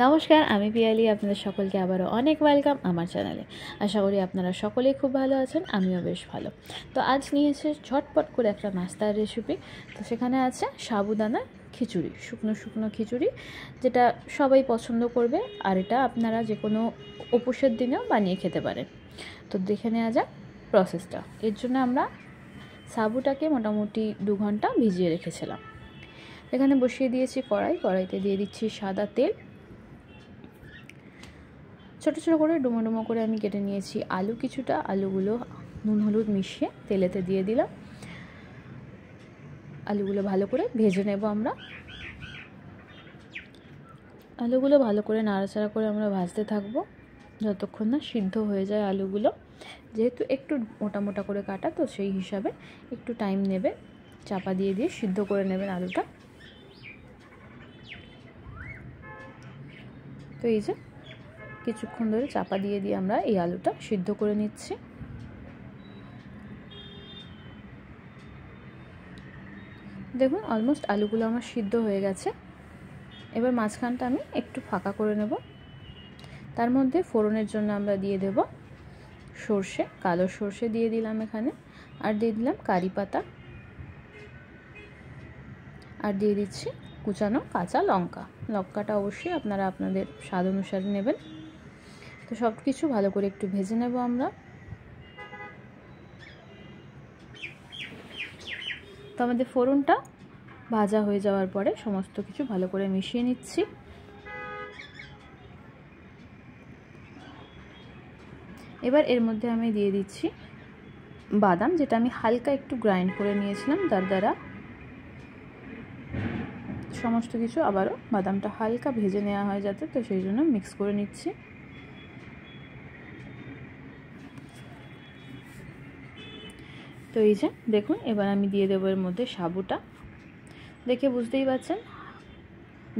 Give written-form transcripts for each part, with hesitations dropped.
নমস্কার, আমি পিয়ালি। আপনাদের সকলকে আবারও অনেক ওয়েলকাম আমার চ্যানেলে। আশা করি আপনারা সকলেই খুব ভালো আছেন, আমিও বেশ ভালো। তো আজ নিয়েছে ঝটপট করে একটা নাস্তার রেসিপি। তো সেখানে আছে সাবুদানা খিচুড়ি, শুকনো শুকনো খিচুড়ি, যেটা সবাই পছন্দ করবে। আর এটা আপনারা যে কোনো উপোসের দিনেও বানিয়ে খেতে পারেন। তো দেখে নেওয়া যাক প্রসেসটা। এর জন্য আমরা সাবুটাকে মোটামুটি 2 ঘন্টা ভিজিয়ে রেখেছিলাম। এখানে বসিয়ে দিয়েছি কড়াইতে দিয়ে দিচ্ছি সাদা তেল। ছোটো ছোটো করে ডুমো ডুমো করে আমি কেটে নিয়েছি আলু কিছুটা। আলুগুলো নুন হলুদ মিশিয়ে তেলেতে দিয়ে দিলাম। আলুগুলো ভালো করে ভেজে নেব আমরা। আলুগুলো ভালো করে নাড়াচাড়া করে আমরা ভাজতে থাকবো যতক্ষণ না সিদ্ধ হয়ে যায় আলুগুলো। যেহেতু একটু মোটা মোটা করে কাটা, তো সেই হিসাবে একটু টাইম নেবে। চাপা দিয়ে দিয়ে সিদ্ধ করে নেবেন আলুটা। তো এই যে কিছুক্ষণ ধরে চাপা দিয়ে দিয়ে আমরা এই আলুটা সিদ্ধ করে নিচ্ছি। দেখুন অলমোস্ট আলুগুলো আমার সিদ্ধ হয়ে গেছে। এবার মাঝখানটা আমি একটু ফাঁকা করে নেব। তার মধ্যে ফোড়নের জন্য আমরা দিয়ে দেব সর্ষে, কালো সর্ষে দিয়ে দিলাম এখানে। আর দিয়ে দিলাম কারি পাতা। আর দিয়ে দিচ্ছি কুচানো কাঁচা লঙ্কা। লঙ্কাটা অবশ্যই আপনারা আপনাদের স্বাদ অনুসারে নেবেন। তো সব কিছু ভালো করে একটু ভেজে নেব আমরা। তো আমাদের ফোড়নটা ভাজা হয়ে যাওয়ার পরে সমস্ত কিছু ভালো করে মিশিয়ে নিচ্ছি। এবার এর মধ্যে আমি দিয়ে দিচ্ছি বাদাম, যেটা আমি হালকা একটু গ্রাইন্ড করে নিয়েছিলাম তার দ্বারা। সমস্ত কিছু আবারও বাদামটা হালকা ভেজে নেওয়া হয় যাতে, তো সেই জন্য মিক্স করে নিচ্ছি। তো এই যে দেখুন, এবার আমি দিয়ে দেবো এর মধ্যে সাবুটা। দেখে বুঝতেই পারছেন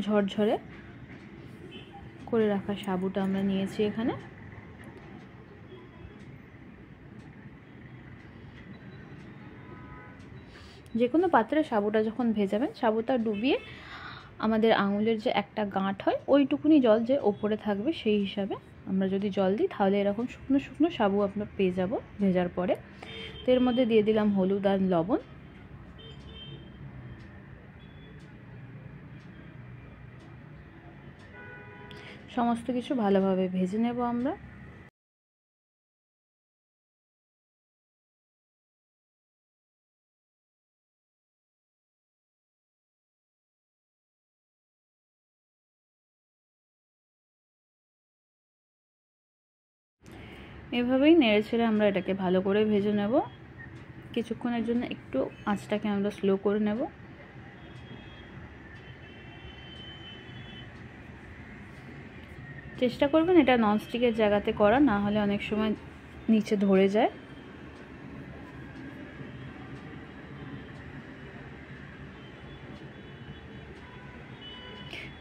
ঝরঝরে করে রাখা সাবুটা আমরা নিয়েছি এখানে। যে কোনো পাত্রে সাবুটা যখন ভেজাবেন, সাবুটা ডুবিয়ে আমাদের আঙুলের যে একটা গাঁট হয় ওইটুকুনি জল যে ওপরে থাকবে সেই হিসাবে আমরা যদি জল দিই, তাহলে এরকম শুকনো শুকনো সাবু আমরা পেয়ে যাব ভেজার পরে। তো এর মধ্যে দিয়ে দিলাম হলুদ আর লবণ। সমস্ত কিছু ভালোভাবে ভেজে নেব আমরা। এভাবেই নেড়ে ছেড়ে আমরা এটাকে ভালো করে ভেজে নেব। কিছুক্ষণের জন্য একটু আঁচটাকে আমরা স্লো করে নেব। চেষ্টা করবেন এটা ননস্টিকের জায়গাতে করা, না হলে অনেক সময় নিচে ধরে যায়।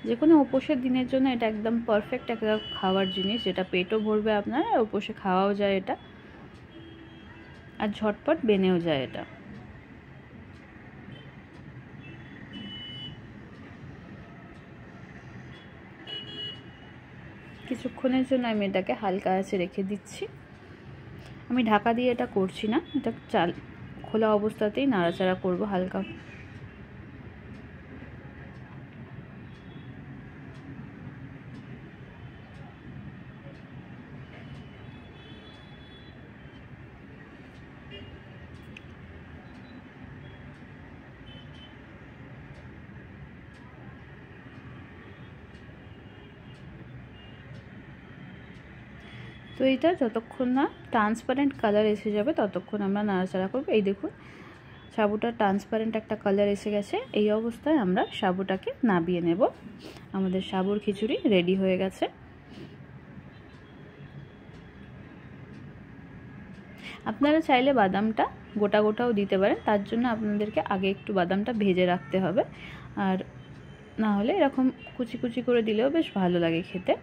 যে কোনো উপোসের দিনের জন্য এটা একদম পারফেক্ট একটা খাওয়ার জিনিস, যেটা পেটও ভরবে আপনার, আর উপোসে খাওয়াও যায় এটা, আর ঝটপট বেনেও যায় এটা। কিছুক্ষণের জন্য আমি এটাকে হালকা আঁচে রেখে দিচ্ছি। আমি ঢাকা দিয়ে এটা করছি না, এটা খোলা অবস্থাতেই নাড়াচাড়া করব হালকা। তো এটা যতক্ষণ না ট্রান্সপারেন্ট কালার এসে যাবে ততক্ষণ আমরা নাড়াচাড়া করব। এই দেখুন সাবুটা ট্রান্সপারেন্ট একটা কালার এসে গেছে। এই অবস্থায় আমরা সাবুটাকে নাবিয়ে নেব। আমাদের সাবুর খিচুড়ি রেডি হয়ে গেছে। আপনারা চাইলে বাদামটা গোটা গোটাও দিতে পারেন, তার জন্য আপনাদেরকে আগে একটু বাদামটা ভেজে রাখতে হবে। আর না হলে এরকম কুচি কুচি করে দিলেও বেশ ভালো লাগে খেতে।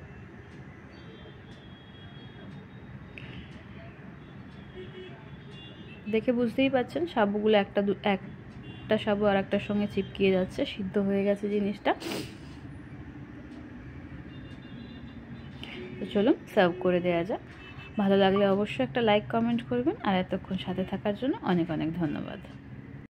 দেখে বুঝতেই পাচ্ছেন সাবুগুলো একটা সাবু আর একটার সঙ্গে চিপকিয়ে যাচ্ছে, সিদ্ধ হয়ে গেছে জিনিসটা। তো চলুন সার্ভ করে দেওয়া যাক। ভালো লাগলে অবশ্যই একটা লাইক কমেন্ট করবেন, আর এতক্ষণ সাথে থাকার জন্য অনেক অনেক ধন্যবাদ।